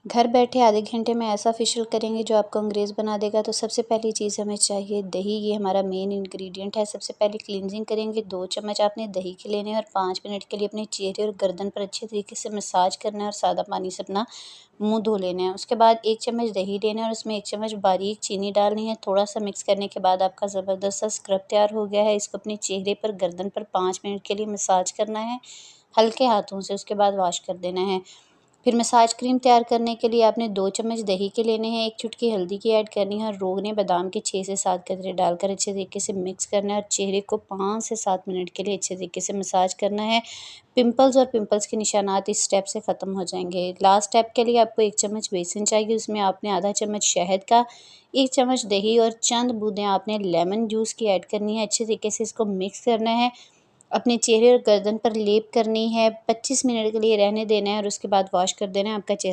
घर बैठे आधे घंटे में ऐसा फेशियल करेंगे जो आपको अंग्रेज़ बना देगा। तो सबसे पहली चीज़ हमें चाहिए दही, ये हमारा मेन इंग्रेडिएंट है। सबसे पहले क्लींजिंग करेंगे, 2 चम्मच आपने दही के लेने हैं और 5 मिनट के लिए अपने चेहरे और गर्दन पर अच्छे तरीके से मसाज करना है और सादा पानी से अपना मुँह धो लेना है। उसके बाद 1 चम्मच दही लेना है और उसमें 1 चम्मच बारीक चीनी डालनी है। थोड़ा-सा मिक्स करने के बाद आपका ज़बरदस्त सा स्क्रब तैयार हो गया है। इसको अपने चेहरे पर, गर्दन पर 5 मिनट के लिए मसाज करना है, हल्के हाथों से। उसके बाद वॉश कर देना है। फिर मसाज क्रीम तैयार करने के लिए आपने 2 चम्मच दही के लेने हैं, 1 चुटकी हल्दी की ऐड करनी है और रोगने बादाम के 6 से 7 कतरे डालकर अच्छे तरीके से मिक्स करना है और चेहरे को 5 से 7 मिनट के लिए अच्छे तरीके से मसाज करना है। पिंपल्स के निशानात इस स्टेप से ख़त्म हो जाएँगे। लास्ट स्टेप के लिए आपको 1 चम्मच बेसन चाहिए, उसमें आपने आधा चम्मच शहद का, 1 चम्मच दही और चंद बूँदें आपने लेमन जूस की ऐड करनी है। अच्छे तरीके से इसको मिक्स करना है। अपने चेहरे और गर्दन पर लेप करनी है, 25 मिनट के लिए रहने देना है और उसके बाद वॉश कर देना है। आपका चेहरा